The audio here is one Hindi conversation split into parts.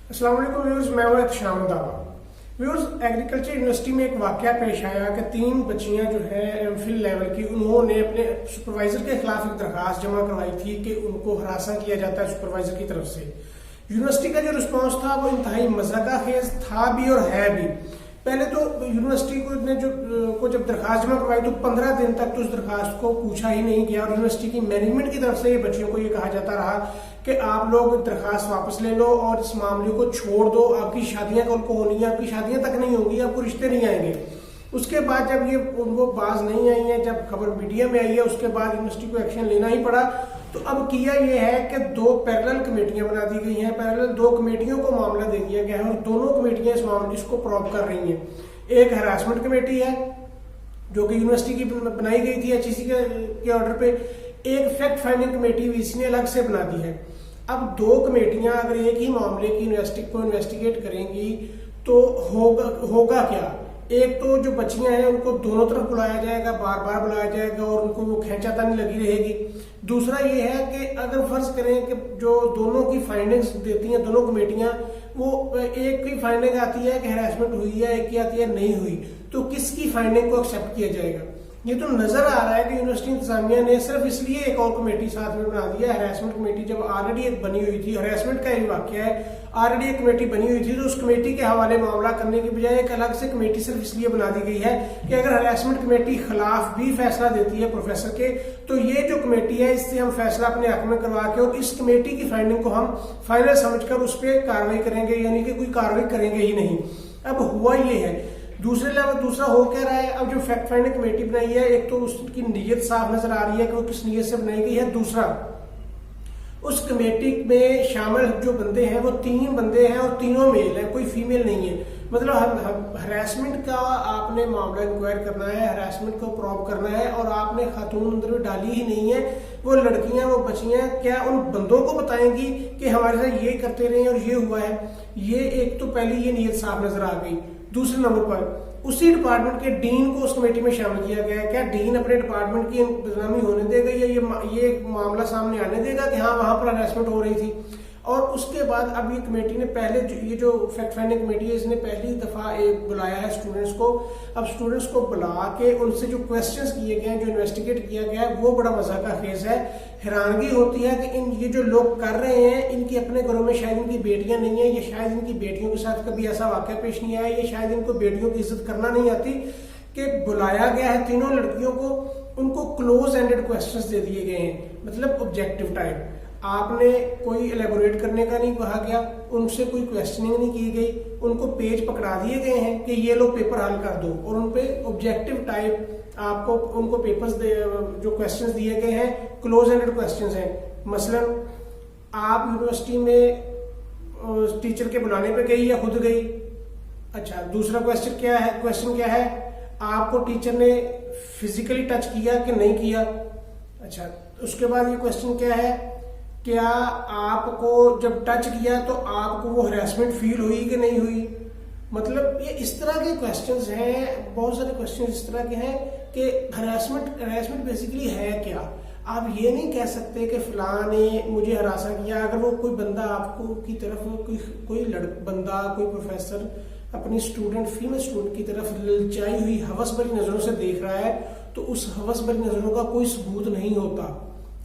अस्सलाम वालेकुम व्यूअर्स, मैं हूं एहतशाम दावा। व्यूअर्स, एग्रीकल्चर यूनिवर्सिटी में एक वाकया पेश आया कि 3 बच्चियां जो है एमफिल लेवल की, उन्होंने अपने सुपरवाइजर के खिलाफ एक दरखास्त जमा करवाई थी कि उनको हरासा किया जाता है सुपरवाइजर की तरफ से। यूनिवर्सिटी का जो रिस्पॉन्स था वो इंतहाई मज़ाक़ाखेज़ था भी और है भी। पहले तो यूनिवर्सिटी को जब दरखास्त जमा करवाई तो 15 दिन तक तो उस दरखास्त को पूछा ही नहीं गया और यूनिवर्सिटी की मैनेजमेंट की तरफ से ये बच्चियों को ये कहा जाता रहा कि आप लोग दरखास्त वापस ले लो और इस मामले को छोड़ दो, आपकी शादियां कल को होनी है, आपकी शादियां तक नहीं होंगी, आपको रिश्ते नहीं आएंगे। उसके बाद जब ये उनको बाज नहीं आई है, जब खबर मीडिया में आई है, उसके बाद यूनिवर्सिटी को एक्शन लेना ही पड़ा। तो अब किया ये है कि 2 पैरेलल कमेटियां बना दी गई हैं, पैरेलल 2 कमेटियों को मामला दे दिया गया है और दोनों कमेटियां इस मामले इसको प्रोब कर रही हैं। एक हरासमेंट कमेटी है जो कि यूनिवर्सिटी की बनाई गई थी एचईसी के ऑर्डर पे, एक फैक्ट फाइंडिंग कमेटी वीसी ने अलग से बना दी है। अब 2 कमेटियां अगर एक ही मामले की यूनिवर्सिटी को इन्वेस्टिगेट करेंगी तो होगा क्या? एक तो जो बच्चियां हैं उनको दोनों तरफ बुलाया जाएगा, बार बार बुलाया जाएगा और उनको वो खींचातानी लगी रहेगी। दूसरा ये है कि अगर फर्ज करें कि जो दोनों की फाइंडिंग्स देती हैं दोनों कमेटियां, वो एक की फाइंडिंग आती है कि हैरेसमेंट हुई है, एक की आती है नहीं हुई, तो किसकी फाइंडिंग को एक्सेप्ट किया जाएगा? ये तो नजर आ रहा है कि यूनिवर्सिटी इंतजामिया ने सिर्फ इसलिए एक और कमेटी साथ में बना दिया। हैरेसमेंट कमेटी जब ऑलरेडी एक बनी हुई थी, हैरेसमेंट का ये वाकया है, ऑलरेडी एक कमेटी बनी हुई थी, तो उस कमेटी के हवाले मामला करने की बजाय एक अलग से कमेटी सिर्फ इसलिए बना दी गई है कि अगर हैरेसमेंट कमेटी खिलाफ भी फैसला देती है प्रोफेसर के, तो ये जो कमेटी है इससे हम फैसला अपने हक में करवा के और इस कमेटी की फाइंडिंग को हम फाइनल समझकर उस पर कार्रवाई करेंगे, यानी कि कोई कार्रवाई करेंगे ही नहीं। अब हुआ ये है, दूसरा हो क्या रहा है? अब जो फैक्ट फाइंडिंग कमेटी बनाई है, एक तो उसकी नीयत साफ नजर आ रही है कि वो किस नीयत से बनाई गई है। दूसरा, उस कमेटी में शामिल जो बंदे हैं वो 3 बंदे हैं और तीनों मेल हैं, कोई फीमेल नहीं है। मतलब हरासमेंट का आपने मामला इंक्वायर करना है, हरासमेंट को प्रोब करना है और आपने खातून अंदर डाली ही नहीं है। वो लड़कियां, वो बच्चियां क्या उन बंदों को बताएंगी कि हमारे साथ ये करते रहे और ये हुआ है? ये एक तो पहली ये नीयत साफ नजर आ गई। दूसरे नंबर पर उसी डिपार्टमेंट के डीन को उस कमेटी में शामिल किया गया है। क्या डीन अपने डिपार्टमेंट की बदनामी होने देगा या ये मामला सामने आने देगा कि हाँ वहां पर हरासमेंट हो रही थी? और उसके बाद अब ये कमेटी ने ये जो फैक्ट फाइंडिंग कमेटी है, इसने पहली दफा एक बुलाया है स्टूडेंट्स को। अब स्टूडेंट्स को बुला के उनसे जो क्वेश्चंस किए गए हैं, जो इन्वेस्टिगेट किया गया है, वो बड़ा मज़ाक़ाखेज़ है। हैरानगी होती है कि ये जो लोग कर रहे हैं, इनके अपने घरों में शायद इनकी बेटियां नहीं है, ये शायद इनकी बेटियों के साथ कभी ऐसा वाक़या पेश नहीं आया, ये शायद इनको बेटियों की इज्जत करना नहीं आती कि बुलाया गया है तीनों लड़कियों को, उनको क्लोज एंडेड क्वेश्चंस दे दिए गए हैं, मतलब ऑब्जेक्टिव टाइप। आपने कोई एलेबोरेट करने का नहीं कहा गया, उनसे कोई क्वेश्चनिंग नहीं की गई, उनको पेज पकड़ा दिए गए हैं कि ये लो पेपर हल कर दो और उनपे ऑब्जेक्टिव टाइप आपको उनको पेपर्स जो क्वेश्चंस दिए गए हैं क्लोज एंडेड क्वेश्चंस हैं। मसलन आप यूनिवर्सिटी में टीचर के बुलाने पे गई या खुद गई? अच्छा, दूसरा क्वेश्चन क्या है, आपको टीचर ने फिजिकली टच किया कि नहीं किया? अच्छा, उसके बाद ये क्वेश्चन क्या है, क्या आपको जब टच किया तो आपको वो हरासमेंट फील हुई कि नहीं हुई? मतलब ये इस तरह के क्वेश्चंस हैं, बहुत सारे क्वेश्चंस इस तरह के हैं कि हरासमेंट बेसिकली है क्या? आप ये नहीं कह सकते कि फलां ने मुझे हरासा किया। अगर वो कोई बंदा आपको की तरफ कोई बंदा, कोई प्रोफेसर अपनी फीमेल स्टूडेंट की तरफ ललचाई हुई हवस भरी नजरों से देख रहा है, तो उस हवस भरी नजरों का कोई सबूत नहीं होता,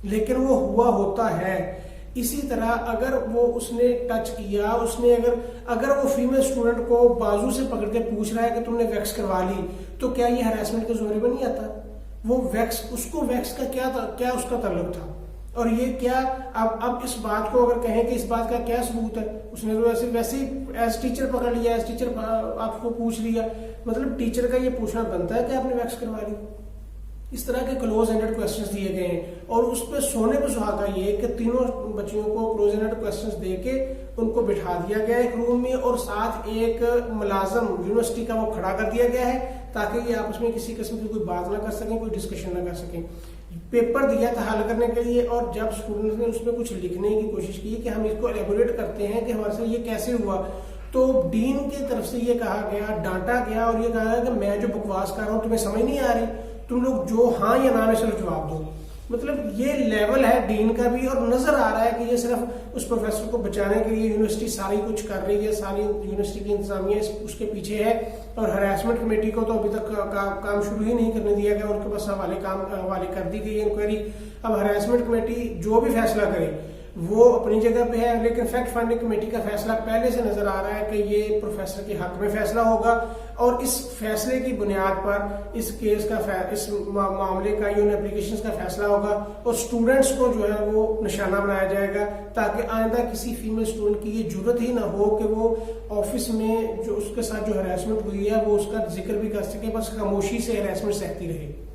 लेकिन वो हुआ होता है। इसी तरह अगर वो उसने टच किया, उसने अगर वो फीमेल स्टूडेंट को बाजू से पकड़ के पूछ रहा है कि तुमने वैक्स करवा ली, तो क्या ये हरासमेंट के ज़ोरे में नहीं आता? वो उसको वैक्स का क्या उसका ताल्लुक था? और ये क्या अब इस बात को अगर कहें कि इस बात का क्या सबूत है, उसने तो वैसे ही एज टीचर पकड़ लिया, एज टीचर आपको पूछ लिया, मतलब टीचर का ये पूछना बनता है कि आपने वैक्स करवा ली। इस तरह के क्लोज एंडेड क्वेश्चंस दिए गए हैं और उस पर सोने पर सुहागा ये कि तीनों बच्चियों को क्लोज एंडेड क्वेश्चंस देके उनको बिठा दिया गया एक रूम में और साथ एक मुलाजम यूनिवर्सिटी का वो खड़ा कर दिया गया है ताकि ये आपस में किसी किस्म की कोई बात ना कर सकें, कोई डिस्कशन ना कर सकें। पेपर दिया था हल करने के लिए और जब स्टूडेंट्स ने उसमें कुछ लिखने की कोशिश की कि हम इसको एलेबोरेट करते हैं कि हमारे साथ ये कैसे हुआ, तो डीन की तरफ से ये कहा गया, डांटा गया और ये कहा गया कि मैं जो बकवास कर रहा हूँ तुम्हें समझ नहीं आ रही, तुम लोग जो हाँ या ना में सिर्फ जवाब दो। मतलब ये लेवल है डीन का भी, और नजर आ रहा है कि ये सिर्फ उस प्रोफेसर को बचाने के लिए यूनिवर्सिटी सारी कुछ कर रही है, सारी यूनिवर्सिटी की इंतजामिया उसके पीछे है। और हरासमेंट कमेटी को तो अभी तक काम शुरू ही नहीं करने दिया गया, उनके पास हवाले कर दी गई है इंक्वायरी। अब हरासमेंट कमेटी जो भी फैसला करे वो अपनी जगह पे है, लेकिन फैक्ट फाइंडिंग कमेटी का फैसला पहले से नजर आ रहा है कि ये प्रोफेसर के हक में फैसला होगा, और इस फैसले की बुनियाद पर इस केस का इस मामले का यून एप्लीकेशन का फैसला होगा, और स्टूडेंट्स को जो है वो निशाना बनाया जाएगा, ताकि आइंदा किसी फीमेल स्टूडेंट की ये जरूरत ही ना हो कि वो ऑफिस में जो उसके साथ जो हरासमेंट हुई है वो उसका जिक्र भी कर सके, बस खामोशी से हरासमेंट सहती रहे।